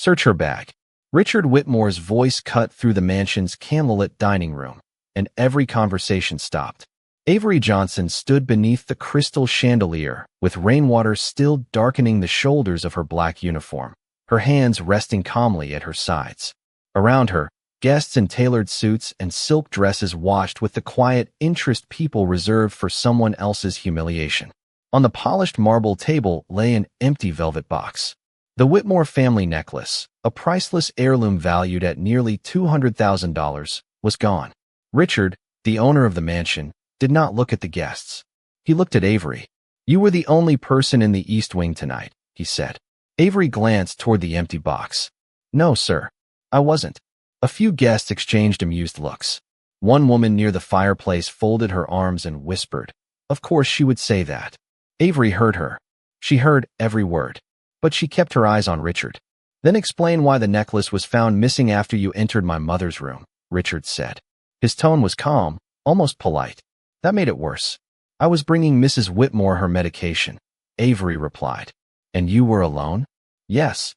Search her bag. Richard Whitmore's voice cut through the mansion's candlelit dining room, and every conversation stopped. Avery Johnson stood beneath the crystal chandelier, with rainwater still darkening the shoulders of her black uniform, her hands resting calmly at her sides. Around her, guests in tailored suits and silk dresses watched with the quiet interest people reserved for someone else's humiliation. On the polished marble table lay an empty velvet box. The Whitmore family necklace, a priceless heirloom valued at nearly $200,000, was gone. Richard, the owner of the mansion, did not look at the guests. He looked at Avery. "You were the only person in the East Wing tonight," he said. Avery glanced toward the empty box. "No, sir. I wasn't." A few guests exchanged amused looks. One woman near the fireplace folded her arms and whispered, "Of course she would say that." Avery heard her. She heard every word. But she kept her eyes on Richard. "Then explain why the necklace was found missing after you entered my mother's room," Richard said. His tone was calm, almost polite. "That made it worse." "I was bringing Mrs. Whitmore her medication," Avery replied. "And you were alone?" "Yes."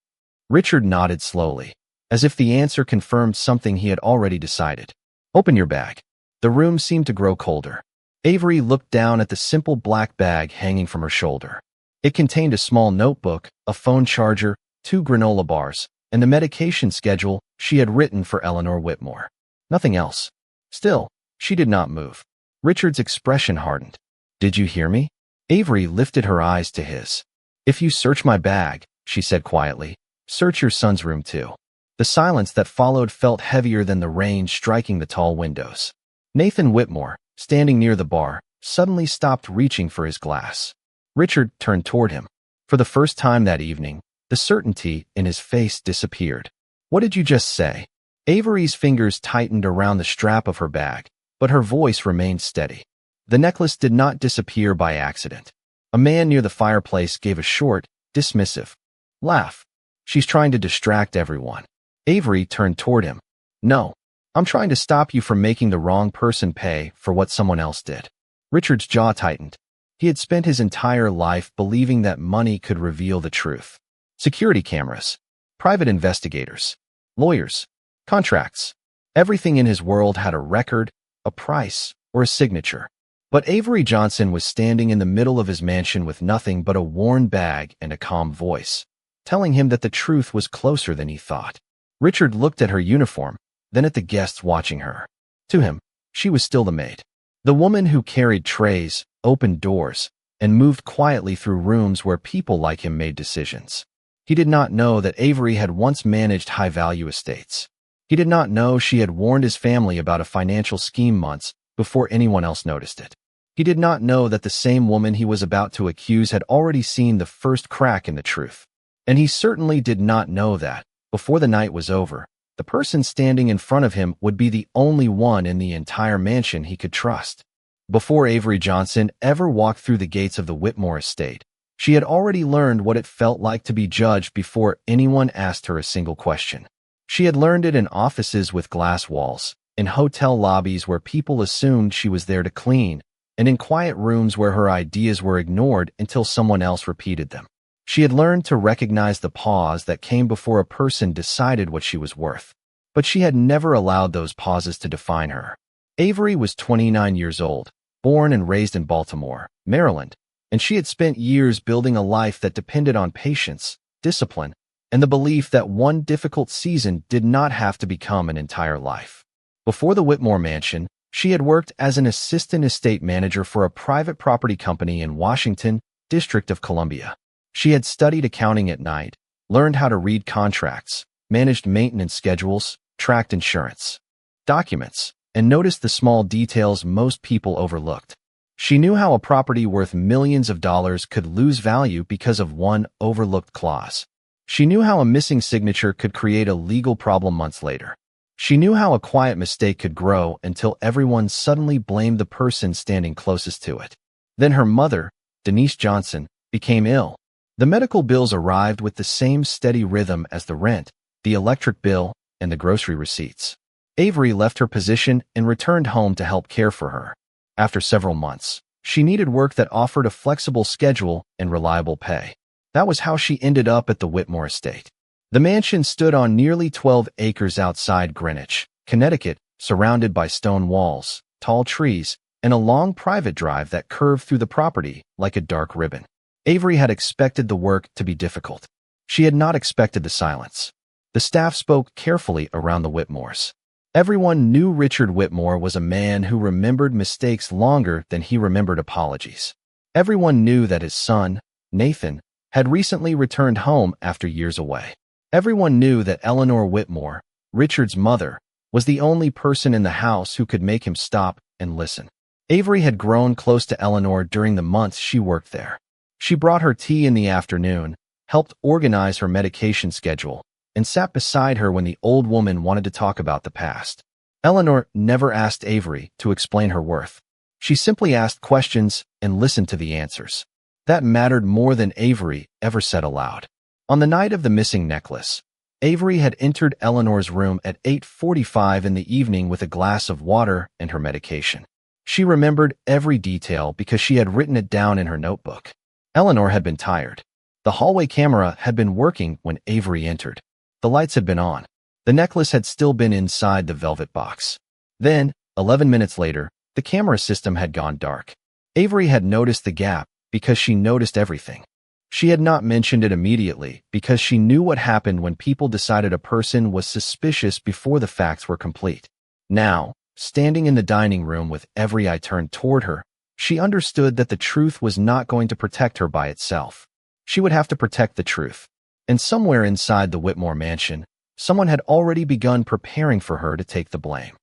Richard nodded slowly, as if the answer confirmed something he had already decided. "Open your bag." The room seemed to grow colder. Avery looked down at the simple black bag hanging from her shoulder. It contained a small notebook, a phone charger, 2 granola bars, and the medication schedule she had written for Eleanor Whitmore. Nothing else. Still, she did not move. Richard's expression hardened. "Did you hear me?" Avery lifted her eyes to his. "If you search my bag," she said quietly, "search your son's room too." The silence that followed felt heavier than the rain striking the tall windows. Nathan Whitmore, standing near the bar, suddenly stopped reaching for his glass. Richard turned toward him. For the first time that evening, the certainty in his face disappeared. "What did you just say?" Avery's fingers tightened around the strap of her bag, but her voice remained steady. The necklace did not disappear by accident. A man near the fireplace gave a short, dismissive laugh. "She's trying to distract everyone." Avery turned toward him. "No, I'm trying to stop you from making the wrong person pay for what someone else did." Richard's jaw tightened. He had spent his entire life believing that money could reveal the truth. Security cameras, private investigators, lawyers, contracts. Everything in his world had a record, a price, or a signature. But Avery Johnson was standing in the middle of his mansion with nothing but a worn bag and a calm voice, telling him that the truth was closer than he thought. Richard looked at her uniform, then at the guests watching her. To him, she was still the maid. The woman who carried trays, opened doors, and moved quietly through rooms where people like him made decisions. He did not know that Avery had once managed high-value estates. He did not know she had warned his family about a financial scheme months before anyone else noticed it. He did not know that the same woman he was about to accuse had already seen the first crack in the truth. And he certainly did not know that, before the night was over, the person standing in front of him would be the only one in the entire mansion he could trust. Before Avery Johnson ever walked through the gates of the Whitmore estate, she had already learned what it felt like to be judged before anyone asked her a single question. She had learned it in offices with glass walls, in hotel lobbies where people assumed she was there to clean, and in quiet rooms where her ideas were ignored until someone else repeated them. She had learned to recognize the pause that came before a person decided what she was worth. But she had never allowed those pauses to define her. Avery was 29 years old, born and raised in Baltimore, Maryland, and she had spent years building a life that depended on patience, discipline, and the belief that one difficult season did not have to become an entire life. Before the Whitmore mansion, she had worked as an assistant estate manager for a private property company in Washington, District of Columbia. She had studied accounting at night, learned how to read contracts, managed maintenance schedules, tracked insurance documents, and noticed the small details most people overlooked. She knew how a property worth millions of dollars could lose value because of one overlooked clause. She knew how a missing signature could create a legal problem months later. She knew how a quiet mistake could grow until everyone suddenly blamed the person standing closest to it. Then her mother, Denise Johnson, became ill. The medical bills arrived with the same steady rhythm as the rent, the electric bill, and the grocery receipts. Avery left her position and returned home to help care for her. After several months, she needed work that offered a flexible schedule and reliable pay. That was how she ended up at the Whitmore estate. The mansion stood on nearly 12 acres outside Greenwich, Connecticut, surrounded by stone walls, tall trees, and a long private drive that curved through the property like a dark ribbon. Avery had expected the work to be difficult. She had not expected the silence. The staff spoke carefully around the Whitmores. Everyone knew Richard Whitmore was a man who remembered mistakes longer than he remembered apologies. Everyone knew that his son, Nathan, had recently returned home after years away. Everyone knew that Eleanor Whitmore, Richard's mother, was the only person in the house who could make him stop and listen. Avery had grown close to Eleanor during the months she worked there. She brought her tea in the afternoon, helped organize her medication schedule, and sat beside her when the old woman wanted to talk about the past. Eleanor never asked Avery to explain her worth. She simply asked questions and listened to the answers. That mattered more than Avery ever said aloud. On the night of the missing necklace, Avery had entered Eleanor's room at 8:45 in the evening with a glass of water and her medication. She remembered every detail because she had written it down in her notebook. Eleanor had been tired. The hallway camera had been working when Avery entered. The lights had been on. The necklace had still been inside the velvet box. Then, 11 minutes later, the camera system had gone dark. Avery had noticed the gap because she noticed everything. She had not mentioned it immediately because she knew what happened when people decided a person was suspicious before the facts were complete. Now, standing in the dining room with every eye turned toward her, she understood that the truth was not going to protect her by itself. She would have to protect the truth. And somewhere inside the Whitmore mansion, someone had already begun preparing for her to take the blame.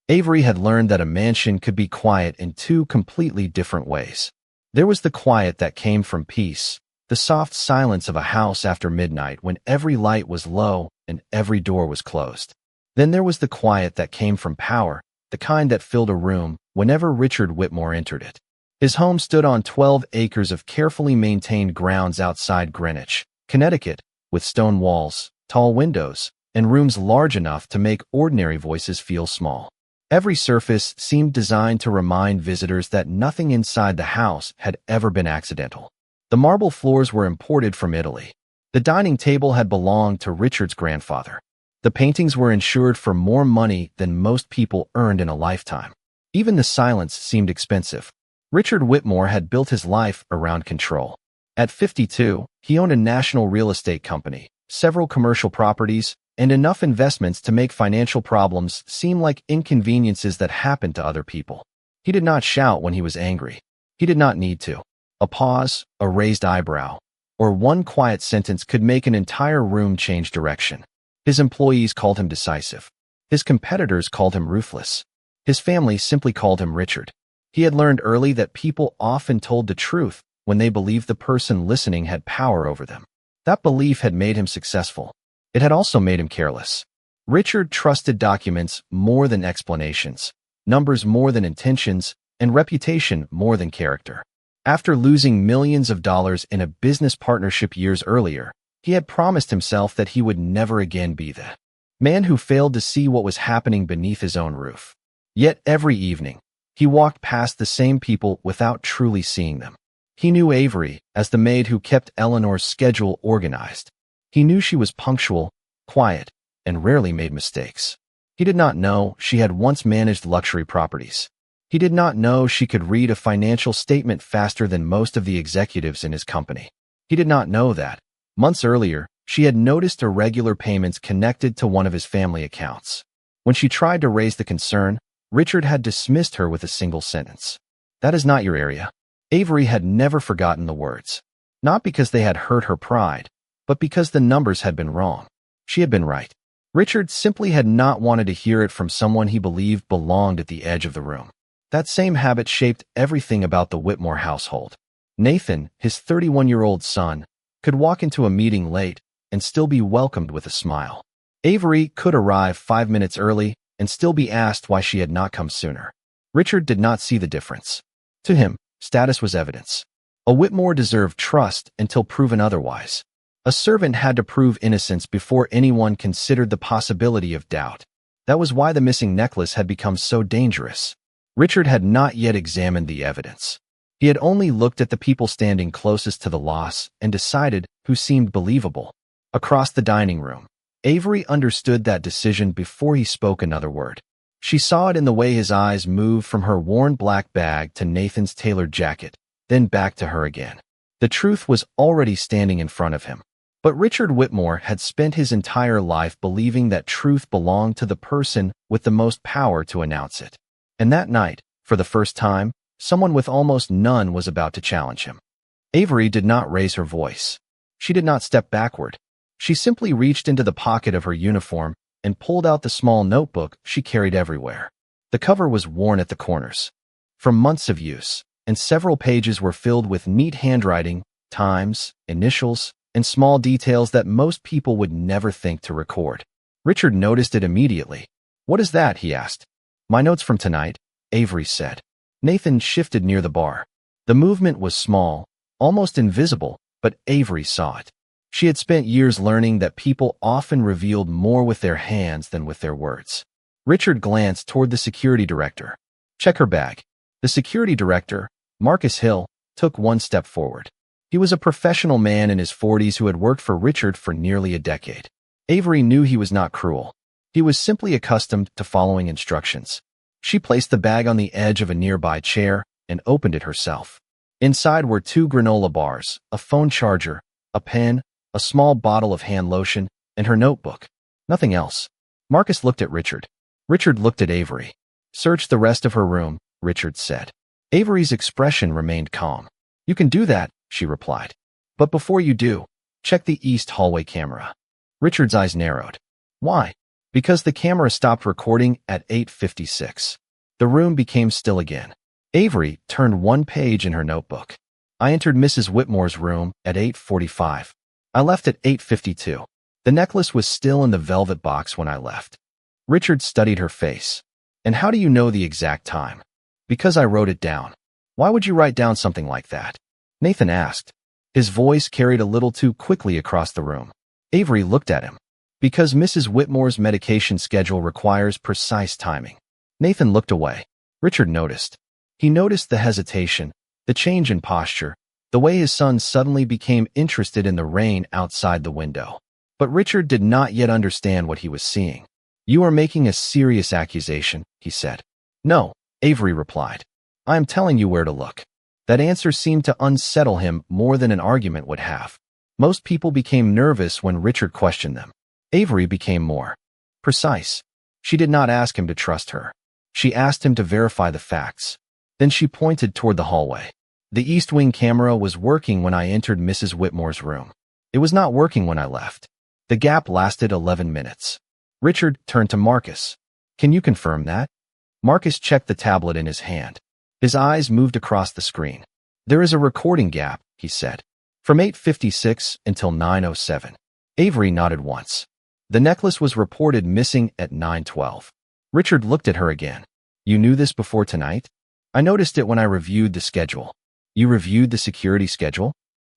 Avery had learned that a mansion could be quiet in two completely different ways. There was the quiet that came from peace, the soft silence of a house after midnight when every light was low and every door was closed. Then there was the quiet that came from power, the kind that filled a room whenever Richard Whitmore entered it. His home stood on 12 acres of carefully maintained grounds outside Greenwich, Connecticut, with stone walls, tall windows, and rooms large enough to make ordinary voices feel small. Every surface seemed designed to remind visitors that nothing inside the house had ever been accidental. The marble floors were imported from Italy. The dining table had belonged to Richard's grandfather. The paintings were insured for more money than most people earned in a lifetime. Even the silence seemed expensive. Richard Whitmore had built his life around control. At 52, he owned a national real estate company, several commercial properties, and enough investments to make financial problems seem like inconveniences that happened to other people. He did not shout when he was angry. He did not need to. A pause, a raised eyebrow, or one quiet sentence could make an entire room change direction. His employees called him decisive. His competitors called him ruthless. His family simply called him Richard. He had learned early that people often told the truth when they believed the person listening had power over them. That belief had made him successful. It had also made him careless. Richard trusted documents more than explanations, numbers more than intentions, and reputation more than character. After losing millions of dollars in a business partnership years earlier, he had promised himself that he would never again be the man who failed to see what was happening beneath his own roof. Yet every evening, he walked past the same people without truly seeing them. He knew Avery as the maid who kept Eleanor's schedule organized. He knew she was punctual, quiet, and rarely made mistakes. He did not know she had once managed luxury properties. He did not know she could read a financial statement faster than most of the executives in his company. He did not know that, months earlier, she had noticed irregular payments connected to one of his family accounts. When she tried to raise the concern, Richard had dismissed her with a single sentence. "That is not your area." Avery had never forgotten the words. Not because they had hurt her pride, but because the numbers had been wrong. She had been right. Richard simply had not wanted to hear it from someone he believed belonged at the edge of the room. That same habit shaped everything about the Whitmore household. Nathan, his 31-year-old son, could walk into a meeting late and still be welcomed with a smile. Avery could arrive 5 minutes early and still be asked why she had not come sooner. Richard did not see the difference. To him, status was evidence. A Whitmore deserved trust until proven otherwise. A servant had to prove innocence before anyone considered the possibility of doubt. That was why the missing necklace had become so dangerous. Richard had not yet examined the evidence. He had only looked at the people standing closest to the loss and decided who seemed believable. Across the dining room, Avery understood that decision before he spoke another word. She saw it in the way his eyes moved from her worn black bag to Nathan's tailored jacket, then back to her again. The truth was already standing in front of him. But Richard Whitmore had spent his entire life believing that truth belonged to the person with the most power to announce it. And that night, for the first time, someone with almost none was about to challenge him. Avery did not raise her voice. She did not step backward. She simply reached into the pocket of her uniform and pulled out the small notebook she carried everywhere. The cover was worn at the corners from months of use, and several pages were filled with neat handwriting, times, initials, and small details that most people would never think to record. Richard noticed it immediately. "What is that?" he asked. "My notes from tonight," Avery said. Nathan shifted near the bar. The movement was small, almost invisible, but Avery saw it. She had spent years learning that people often revealed more with their hands than with their words. Richard glanced toward the security director. "Check her bag." The security director, Marcus Hill, took one step forward. He was a professional man in his 40s who had worked for Richard for nearly a decade. Avery knew he was not cruel. He was simply accustomed to following instructions. She placed the bag on the edge of a nearby chair and opened it herself. Inside were 2 granola bars, a phone charger, a pen, a small bottle of hand lotion, and her notebook. Nothing else. Marcus looked at Richard. Richard looked at Avery. "Search the rest of her room," Richard said. Avery's expression remained calm. "You can do that," she replied. "But before you do, check the east hallway camera." Richard's eyes narrowed. "Why?" "Because the camera stopped recording at 8:56. The room became still again. Avery turned one page in her notebook. "I entered Mrs. Whitmore's room at 8:45. I left at 8:52. The necklace was still in the velvet box when I left." Richard studied her face. "And how do you know the exact time?" "Because I wrote it down." "Why would you write down something like that?" Nathan asked. His voice carried a little too quickly across the room. Avery looked at him. "Because Mrs. Whitmore's medication schedule requires precise timing." Nathan looked away. Richard noticed. He noticed the hesitation, the change in posture, the way his son suddenly became interested in the rain outside the window. But Richard did not yet understand what he was seeing. "You are making a serious accusation," he said. "No," Avery replied. "I am telling you where to look." That answer seemed to unsettle him more than an argument would have. Most people became nervous when Richard questioned them. Avery became more precise. She did not ask him to trust her. She asked him to verify the facts. Then she pointed toward the hallway. "The East Wing camera was working when I entered Mrs. Whitmore's room. It was not working when I left." The gap lasted 11 minutes. Richard turned to Marcus. "Can you confirm that?" Marcus checked the tablet in his hand. His eyes moved across the screen. "There is a recording gap," he said. "From 8:56 until 9:07. Avery nodded once. "The necklace was reported missing at 9:12. Richard looked at her again. "You knew this before tonight?" "I noticed it when I reviewed the schedule." "You reviewed the security schedule?"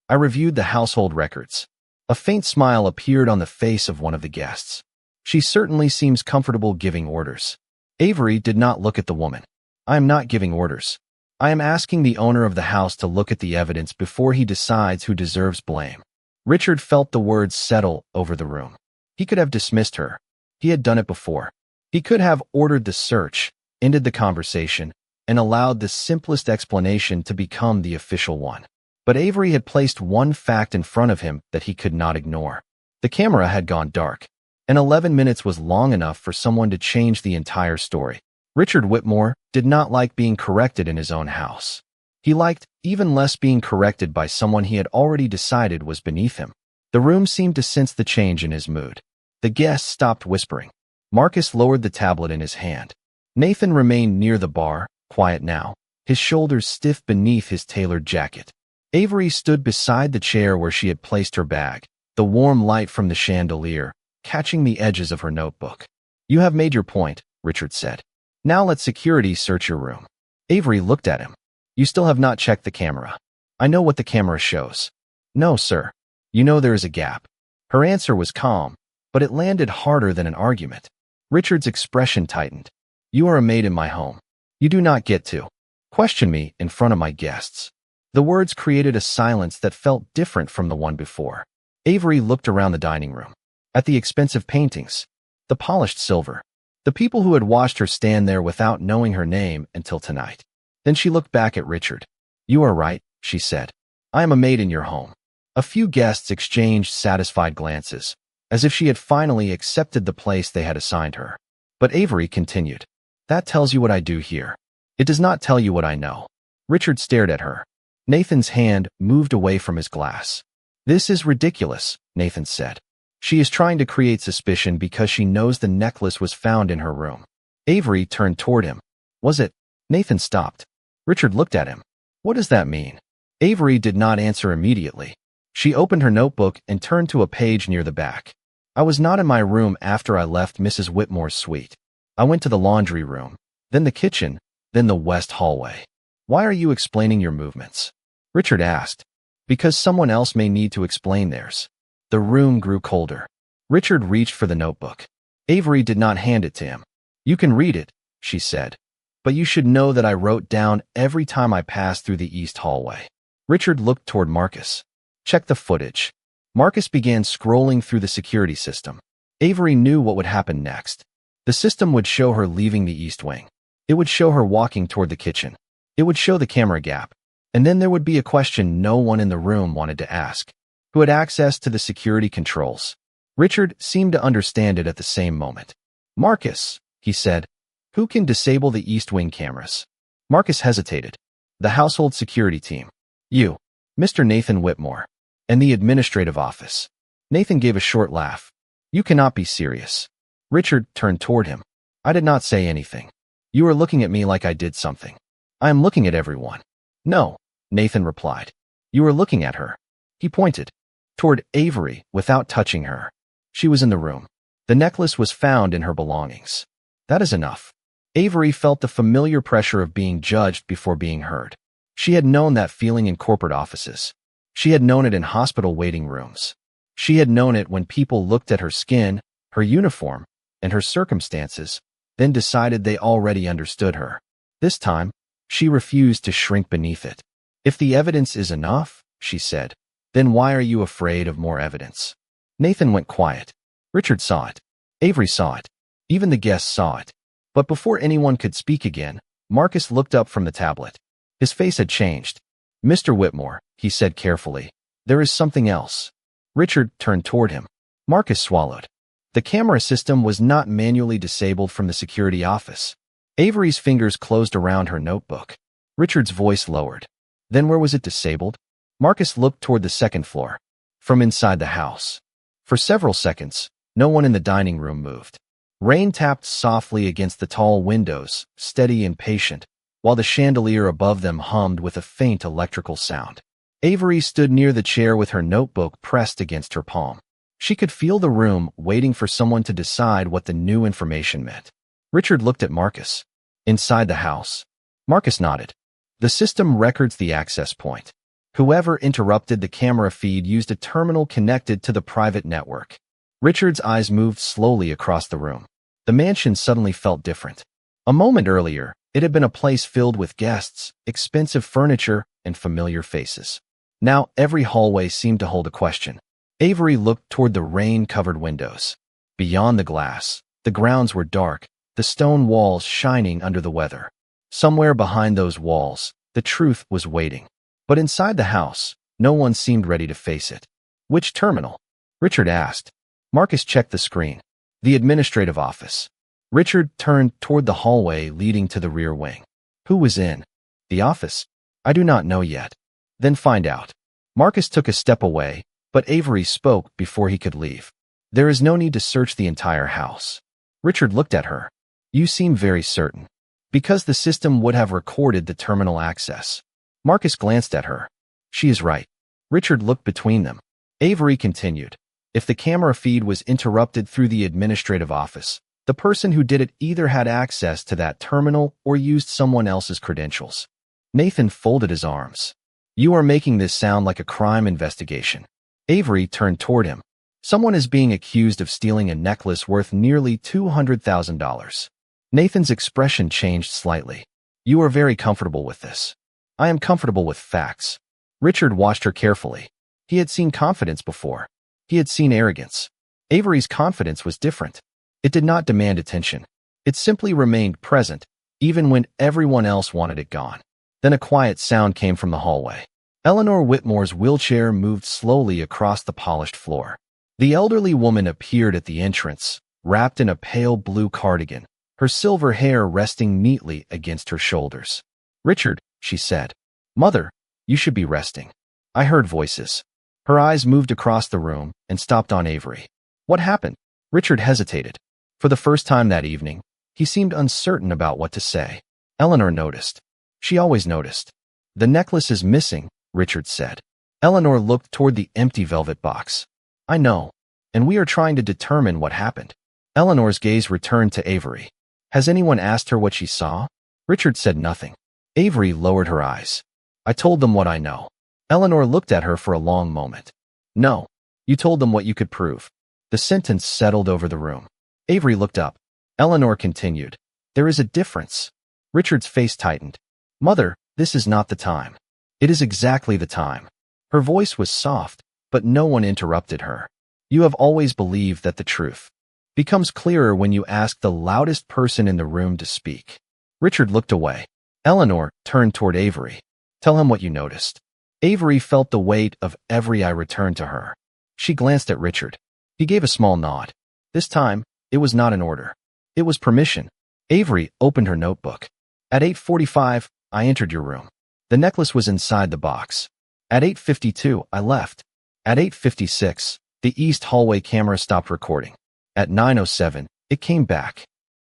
"I reviewed the household records." A faint smile appeared on the face of one of the guests. "She certainly seems comfortable giving orders." Avery did not look at the woman. "I am not giving orders. I am asking the owner of the house to look at the evidence before he decides who deserves blame." Richard felt the words settle over the room. He could have dismissed her. He had done it before. He could have ordered the search, ended the conversation, and allowed the simplest explanation to become the official one. But Avery had placed one fact in front of him that he could not ignore. The camera had gone dark, and 11 minutes was long enough for someone to change the entire story. Richard Whitmore did not like being corrected in his own house. He liked even less being corrected by someone he had already decided was beneath him. The room seemed to sense the change in his mood. The guests stopped whispering. Marcus lowered the tablet in his hand. Nathan remained near the bar, quiet now, his shoulders stiff beneath his tailored jacket. Avery stood beside the chair where she had placed her bag, the warm light from the chandelier catching the edges of her notebook. "You have made your point," Richard said. "Now let security search your room." Avery looked at him. "You still have not checked the camera." "I know what the camera shows." "No, sir. You know there is a gap." Her answer was calm, but it landed harder than an argument. Richard's expression tightened. "You are a maid in my home. You do not get to question me in front of my guests." The words created a silence that felt different from the one before. Avery looked around the dining room. At the expensive paintings, the polished silver, the people who had watched her stand there without knowing her name until tonight. Then she looked back at Richard. "You are right," she said. "I am a maid in your home." A few guests exchanged satisfied glances, as if she had finally accepted the place they had assigned her. But Avery continued. "That tells you what I do here. It does not tell you what I know." Richard stared at her. Nathan's hand moved away from his glass. "This is ridiculous," Nathan said. "She is trying to create suspicion because she knows the necklace was found in her room." Avery turned toward him. "Was it?" Nathan stopped. Richard looked at him. "What does that mean?" Avery did not answer immediately. She opened her notebook and turned to a page near the back. "I was not in my room after I left Mrs. Whitmore's suite. I went to the laundry room, then the kitchen, then the west hallway." "Why are you explaining your movements?" Richard asked. "Because someone else may need to explain theirs." The room grew colder. Richard reached for the notebook. Avery did not hand it to him. "You can read it," she said. "But you should know that I wrote down every time I passed through the east hallway." Richard looked toward Marcus. "Check the footage." Marcus began scrolling through the security system. Avery knew what would happen next. The system would show her leaving the east wing. It would show her walking toward the kitchen. It would show the camera gap. And then there would be a question no one in the room wanted to ask. Who had access to the security controls? Richard seemed to understand it at the same moment. "Marcus," he said, "who can disable the East Wing cameras?" Marcus hesitated. "The household security team. You, Mr. Nathan Whitmore, and the administrative office." Nathan gave a short laugh. "You cannot be serious." Richard turned toward him. "I did not say anything. You are looking at me like I did something." "I am looking at everyone." "No," Nathan replied. "You are looking at her." He pointed toward Avery without touching her. She was in the room. The necklace was found in her belongings. That is enough. Avery felt the familiar pressure of being judged before being heard. She had known that feeling in corporate offices. She had known it in hospital waiting rooms. She had known it when people looked at her skin, her uniform, and her circumstances, then decided they already understood her. This time, she refused to shrink beneath it. "If the evidence is enough," she said, "then why are you afraid of more evidence?" Nathan went quiet. Richard saw it. Avery saw it. Even the guests saw it. But before anyone could speak again, Marcus looked up from the tablet. His face had changed. "Mr. Whitmore," he said carefully, "there is something else." Richard turned toward him. Marcus swallowed. The camera system was not manually disabled from the security office. Avery's fingers closed around her notebook. Richard's voice lowered. "Then where was it disabled?" Marcus looked toward the second floor. "From inside the house." For several seconds, no one in the dining room moved. Rain tapped softly against the tall windows, steady and patient, while the chandelier above them hummed with a faint electrical sound. Avery stood near the chair with her notebook pressed against her palm. She could feel the room waiting for someone to decide what the new information meant. Richard looked at Marcus. "Inside the house." Marcus nodded. "The system records the access point. Whoever interrupted the camera feed used a terminal connected to the private network." Richard's eyes moved slowly across the room. The mansion suddenly felt different. A moment earlier, it had been a place filled with guests, expensive furniture, and familiar faces. Now every hallway seemed to hold a question. Avery looked toward the rain-covered windows. Beyond the glass, the grounds were dark, the stone walls shining under the weather. Somewhere behind those walls, the truth was waiting. But inside the house, no one seemed ready to face it. "Which terminal?" Richard asked. Marcus checked the screen. "The administrative office." Richard turned toward the hallway leading to the rear wing. "Who was in the office?" "I do not know yet." "Then find out." Marcus took a step away, but Avery spoke before he could leave. "There is no need to search the entire house." Richard looked at her. "You seem very certain." "Because the system would have recorded the terminal access." Marcus glanced at her. "She is right." Richard looked between them. Avery continued. "If the camera feed was interrupted through the administrative office, the person who did it either had access to that terminal or used someone else's credentials." Nathan folded his arms. "You are making this sound like a crime investigation." Avery turned toward him. "Someone is being accused of stealing a necklace worth nearly $200,000. Nathan's expression changed slightly. "You are very comfortable with this." "I am comfortable with facts." Richard watched her carefully. He had seen confidence before. He had seen arrogance. Avery's confidence was different. It did not demand attention. It simply remained present, even when everyone else wanted it gone. Then a quiet sound came from the hallway. Eleanor Whitmore's wheelchair moved slowly across the polished floor. The elderly woman appeared at the entrance, wrapped in a pale blue cardigan, her silver hair resting neatly against her shoulders. "Richard," she said. "Mother, you should be resting." I heard voices. Her eyes moved across the room and stopped on Avery. "What happened?" Richard hesitated. For the first time that evening, he seemed uncertain about what to say. Eleanor noticed. She always noticed. "The necklace is missing," Richard said. Eleanor looked toward the empty velvet box. "I know, and we are trying to determine what happened." Eleanor's gaze returned to Avery. "Has anyone asked her what she saw?" Richard said nothing. Avery lowered her eyes. "I told them what I know." Eleanor looked at her for a long moment. "No, you told them what you could prove." The sentence settled over the room. Avery looked up. Eleanor continued. "There is a difference." Richard's face tightened. "Mother, this is not the time." "It is exactly the time." Her voice was soft, but no one interrupted her. "You have always believed that the truth becomes clearer when you ask the loudest person in the room to speak." Richard looked away. Eleanor turned toward Avery. "Tell him what you noticed." Avery felt the weight of every eye return to her. She glanced at Richard. He gave a small nod. This time, it was not an order. It was permission. Avery opened her notebook. "At 8:45, I entered your room. The necklace was inside the box. At 8:52, I left. At 8:56, the east hallway camera stopped recording. At 9:07, it came back."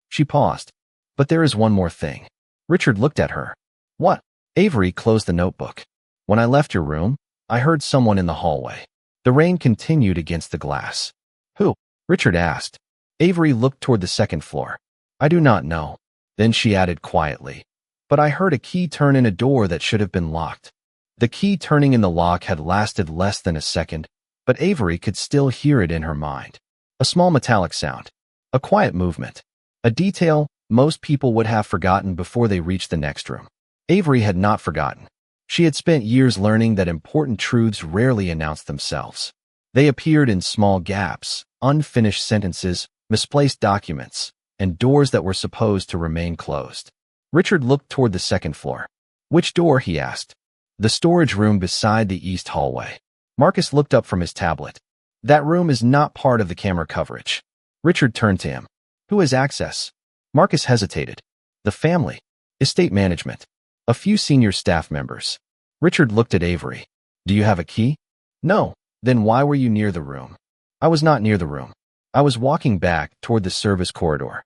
She paused. "But there is one more thing." Richard looked at her. "What?" Avery closed the notebook. "When I left your room, I heard someone in the hallway." The rain continued against the glass. "Who?" Richard asked. Avery looked toward the second floor. "I do not know." Then she added quietly, "But I heard a key turn in a door that should have been locked." The key turning in the lock had lasted less than a second, but Avery could still hear it in her mind. A small metallic sound. A quiet movement. A detail most people would have forgotten before they reached the next room. Avery had not forgotten. She had spent years learning that important truths rarely announce themselves. They appeared in small gaps, unfinished sentences, misplaced documents, and doors that were supposed to remain closed. Richard looked toward the second floor. "Which door?" he asked. "The storage room beside the east hallway." Marcus looked up from his tablet. "That room is not part of the camera coverage." Richard turned to him. "Who has access?" Marcus hesitated. "The family. Estate management. A few senior staff members." Richard looked at Avery. "Do you have a key?" "No." "Then why were you near the room?" "I was not near the room. I was walking back toward the service corridor."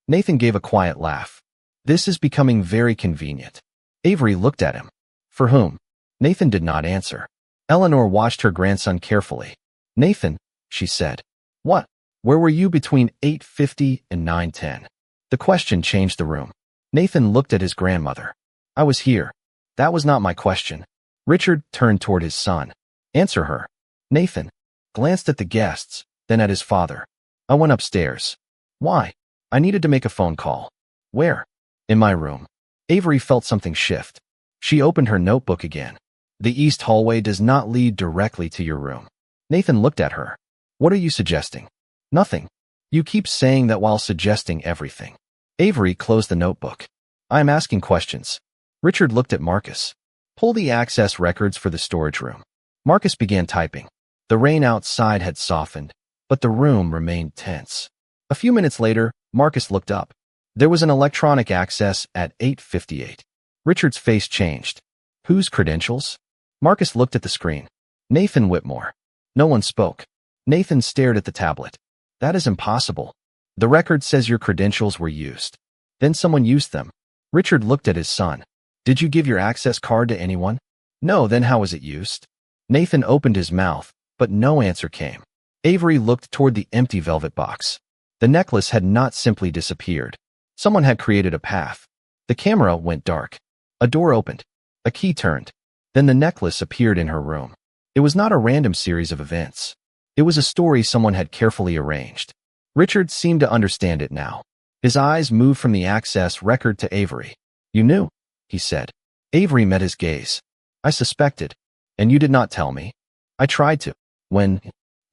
Nathan gave a quiet laugh. "This is becoming very convenient." Avery looked at him. "For whom?" Nathan did not answer. Eleanor watched her grandson carefully. "Nathan," she said. "What?" "Where were you between 8:50 and 9:10? The question changed the room. Nathan looked at his grandmother. "I was here." "That was not my question." Richard turned toward his son. "Answer her." Nathan glanced at the guests, then at his father. "I went upstairs." "Why?" "I needed to make a phone call." "Where?" "In my room." Avery felt something shift. She opened her notebook again. "The east hallway does not lead directly to your room." Nathan looked at her. "What are you suggesting?" "Nothing. You keep saying that while suggesting everything." Avery closed the notebook. "I am asking questions." Richard looked at Marcus. "Pull the access records for the storage room." Marcus began typing. The rain outside had softened, but the room remained tense. A few minutes later, Marcus looked up. There was an electronic access at 8:58. Richard's face changed. "Whose credentials?" Marcus looked at the screen. "Nathan Whitmore." No one spoke. Nathan stared at the tablet. "That is impossible. The record says your credentials were used." "Then someone used them." Richard looked at his son. "Did you give your access card to anyone?" "No." "Then how was it used?" Nathan opened his mouth, but no answer came. Avery looked toward the empty velvet box. The necklace had not simply disappeared. Someone had created a path. The camera went dark. A door opened. A key turned. Then the necklace appeared in her room. It was not a random series of events. It was a story someone had carefully arranged. Richard seemed to understand it now. His eyes moved from the access record to Avery. "You knew," he said. Avery met his gaze. "I suspected. And you did not tell me." "I tried to." "When?"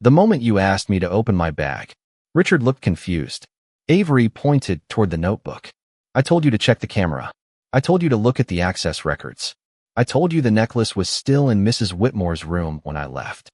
The moment you asked me to open my bag. Richard looked confused. Avery pointed toward the notebook. I told you to check the camera. I told you to look at the access records. I told you the necklace was still in Mrs. Whitmore's room when I left.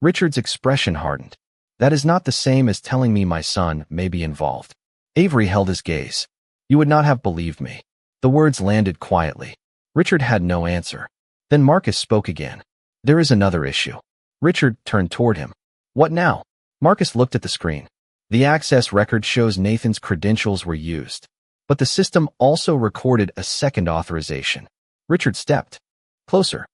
Richard's expression hardened. That is not the same as telling me my son may be involved. Avery held his gaze. You would not have believed me. The words landed quietly. Richard had no answer. Then Marcus spoke again. There is another issue. Richard turned toward him. What now? Marcus looked at the screen. The access record shows Nathan's credentials were used. But the system also recorded a second authorization. Richard stepped closer.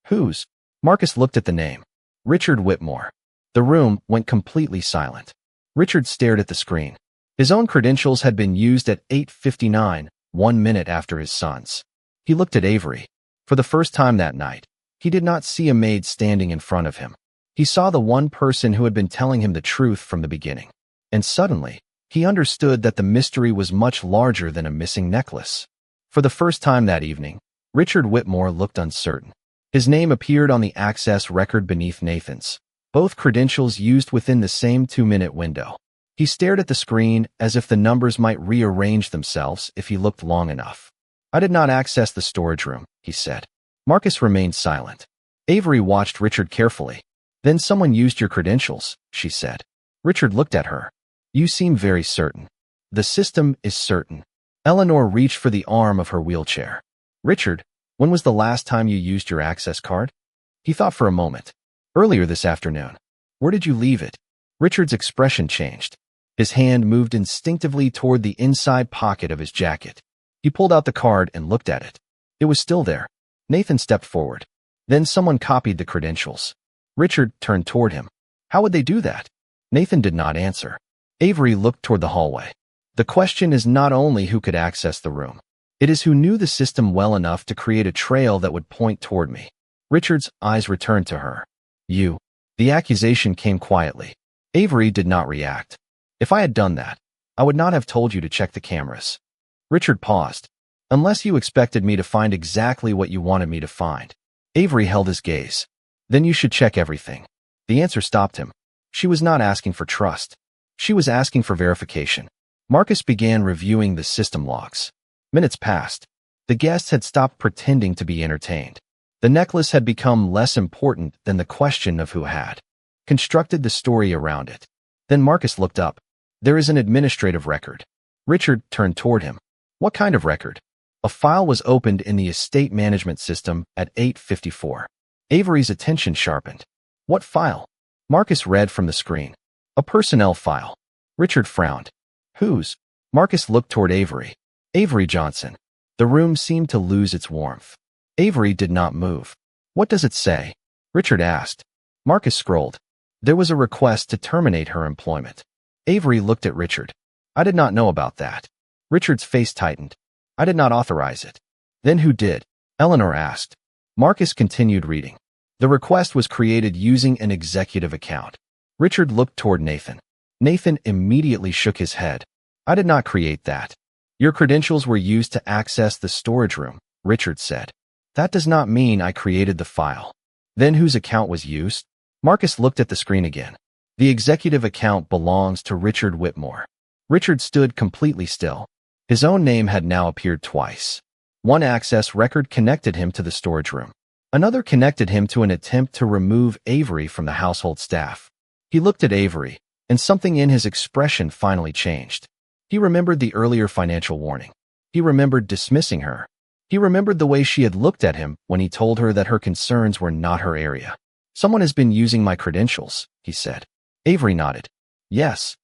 Whose? Marcus looked at the name. Richard Whitmore. The room went completely silent. Richard stared at the screen. His own credentials had been used at 8:59, 1 minute after his son's. He looked at Avery. For the first time that night, he did not see a maid standing in front of him. He saw the one person who had been telling him the truth from the beginning. And suddenly, he understood that the mystery was much larger than a missing necklace. For the first time that evening, Richard Whitmore looked uncertain. His name appeared on the access record beneath Nathan's, both credentials used within the same 2-minute window. He stared at the screen as if the numbers might rearrange themselves if he looked long enough. I did not access the storage room, he said. Marcus remained silent. Avery watched Richard carefully. Then someone used your credentials, she said. Richard looked at her. You seem very certain. The system is certain. Eleanor reached for the arm of her wheelchair. Richard, when was the last time you used your access card? He thought for a moment. Earlier this afternoon. Where did you leave it? Richard's expression changed. His hand moved instinctively toward the inside pocket of his jacket. He pulled out the card and looked at it. It was still there. Nathan stepped forward. Then someone copied the credentials. Richard turned toward him. How would they do that? Nathan did not answer. Avery looked toward the hallway. The question is not only who could access the room. It is who knew the system well enough to create a trail that would point toward me. Richard's eyes returned to her. You. The accusation came quietly. Avery did not react. If I had done that, I would not have told you to check the cameras. Richard paused. Unless you expected me to find exactly what you wanted me to find. Avery held his gaze. Then you should check everything. The answer stopped him. She was not asking for trust. She was asking for verification. Marcus began reviewing the system logs. Minutes passed. The guests had stopped pretending to be entertained. The necklace had become less important than the question of who had constructed the story around it. Then Marcus looked up. There is an administrative record. Richard turned toward him. What kind of record? A file was opened in the estate management system at 8:54. Avery's attention sharpened. What file? Marcus read from the screen. A personnel file. Richard frowned. Whose? Marcus looked toward Avery. Avery Johnson. The room seemed to lose its warmth. Avery did not move. What does it say? Richard asked. Marcus scrolled. There was a request to terminate her employment. Avery looked at Richard. I did not know about that. Richard's face tightened. I did not authorize it. Then who did? Eleanor asked. Marcus continued reading. The request was created using an executive account. Richard looked toward Nathan. Nathan immediately shook his head. I did not create that. Your credentials were used to access the storage room, Richard said. That does not mean I created the file. Then whose account was used? Marcus looked at the screen again. The executive account belongs to Richard Whitmore. Richard stood completely still. His own name had now appeared twice. One access record connected him to the storage room. Another connected him to an attempt to remove Avery from the household staff. He looked at Avery, and something in his expression finally changed. He remembered the earlier financial warning. He remembered dismissing her. He remembered the way she had looked at him when he told her that her concerns were not her area. Someone has been using my credentials, he said. Avery nodded. Yes.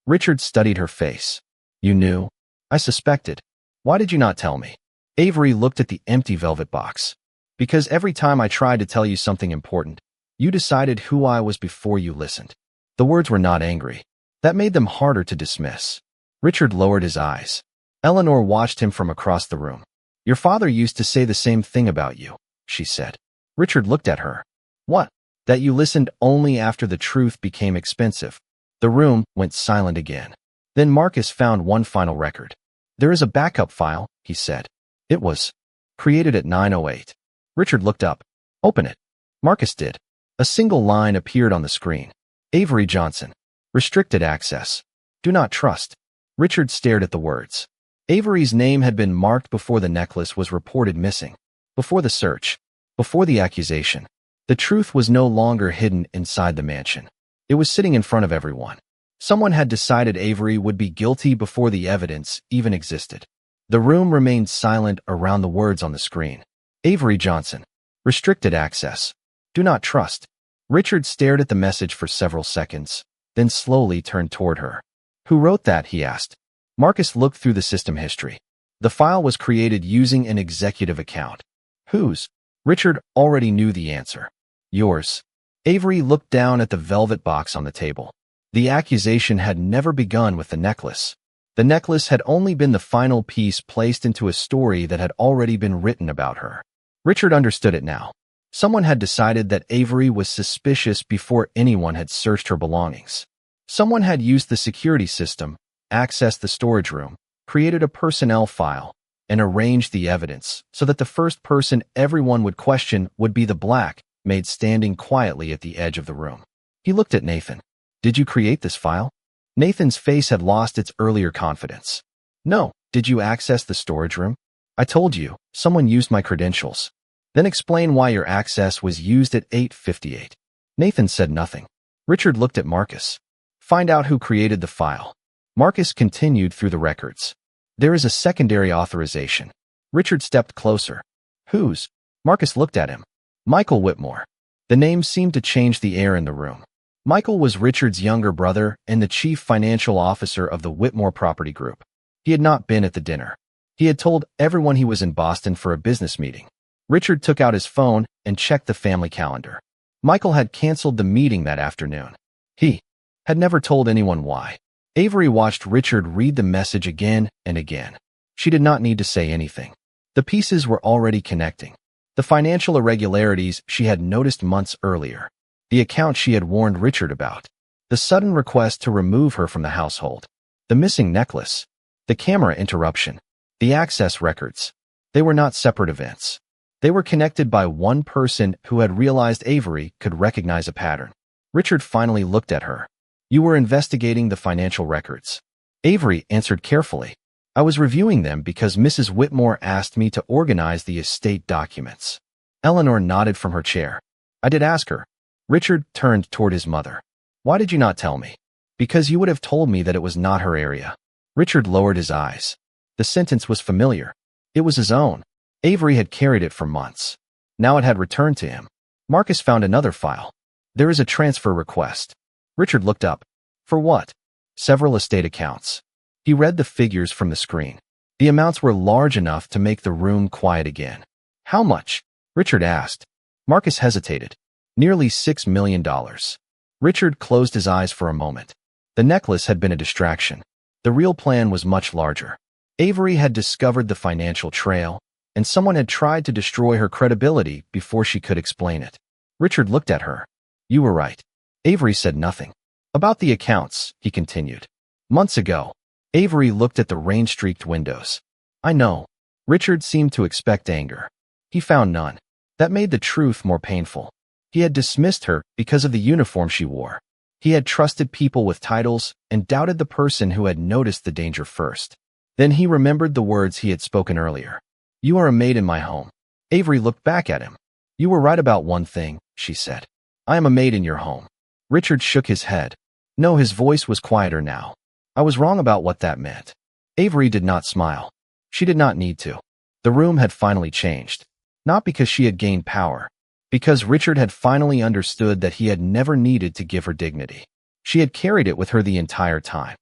Richard studied her face. You knew? I suspected. Why did you not tell me? Avery looked at the empty velvet box. Because every time I tried to tell you something important, you decided who I was before you listened. The words were not angry. That made them harder to dismiss. Richard lowered his eyes. Eleanor watched him from across the room. Your father used to say the same thing about you, she said. Richard looked at her. What? That you listened only after the truth became expensive. The room went silent again. Then Marcus found one final record. There is a backup file, he said. It was created at 9:08. Richard looked up. Open it. Marcus did. A single line appeared on the screen. Avery Johnson. Restricted access. Do not trust. Richard stared at the words. Avery's name had been marked before the necklace was reported missing. Before the search. Before the accusation. The truth was no longer hidden inside the mansion. It was sitting in front of everyone. Someone had decided Avery would be guilty before the evidence even existed. The room remained silent around the words on the screen. Avery Johnson. Restricted access. Do not trust. Richard stared at the message for several seconds, then slowly turned toward her. Who wrote that? He asked. Marcus looked through the system history. The file was created using an executive account. Whose? Richard already knew the answer. Yours. Avery looked down at the velvet box on the table. The accusation had never begun with the necklace. The necklace had only been the final piece placed into a story that had already been written about her. Richard understood it now. Someone had decided that Avery was suspicious before anyone had searched her belongings. Someone had used the security system, accessed the storage room, created a personnel file, and arranged the evidence so that the first person everyone would question would be the black Maid standing quietly at the edge of the room. He looked at Nathan. Did you create this file? Nathan's face had lost its earlier confidence. No. Did you access the storage room? I told you, someone used my credentials. Then explain why your access was used at 8:58. Nathan said nothing. Richard looked at Marcus. Find out who created the file. Marcus continued through the records. There is a secondary authorization. Richard stepped closer. Whose? Marcus looked at him. Michael Whitmore. The name seemed to change the air in the room. Michael was Richard's younger brother and the chief financial officer of the Whitmore Property Group. He had not been at the dinner. He had told everyone he was in Boston for a business meeting. Richard took out his phone and checked the family calendar. Michael had canceled the meeting that afternoon. He had never told anyone why. Avery watched Richard read the message again and again. She did not need to say anything. The pieces were already connecting. The financial irregularities she had noticed months earlier. The account she had warned Richard about. The sudden request to remove her from the household. The missing necklace. The camera interruption. The access records. They were not separate events. They were connected by one person who had realized Avery could recognize a pattern. Richard finally looked at her. You were investigating the financial records. Avery answered carefully. I was reviewing them because Mrs. Whitmore asked me to organize the estate documents. Eleanor nodded from her chair. I did ask her. Richard turned toward his mother. Why did you not tell me? Because you would have told me that it was not her area. Richard lowered his eyes. The sentence was familiar. It was his own. Avery had carried it for months. Now it had returned to him. Marcus found another file. There is a transfer request. Richard looked up. For what? Several estate accounts. He read the figures from the screen. The amounts were large enough to make the room quiet again. How much? Richard asked. Marcus hesitated. Nearly $6 million. Richard closed his eyes for a moment. The necklace had been a distraction. The real plan was much larger. Avery had discovered the financial trail, and someone had tried to destroy her credibility before she could explain it. Richard looked at her. You were right. Avery said nothing. About the accounts, he continued. Months ago. Avery looked at the rain-streaked windows. I know. Richard seemed to expect anger. He found none. That made the truth more painful. He had dismissed her because of the uniform she wore. He had trusted people with titles and doubted the person who had noticed the danger first. Then he remembered the words he had spoken earlier. You are a maid in my home. Avery looked back at him. You were right about one thing, she said. I am a maid in your home. Richard shook his head. No, his voice was quieter now. I was wrong about what that meant. Avery did not smile. She did not need to. The room had finally changed. Not because she had gained power. Because Richard had finally understood that he had never needed to give her dignity. She had carried it with her the entire time.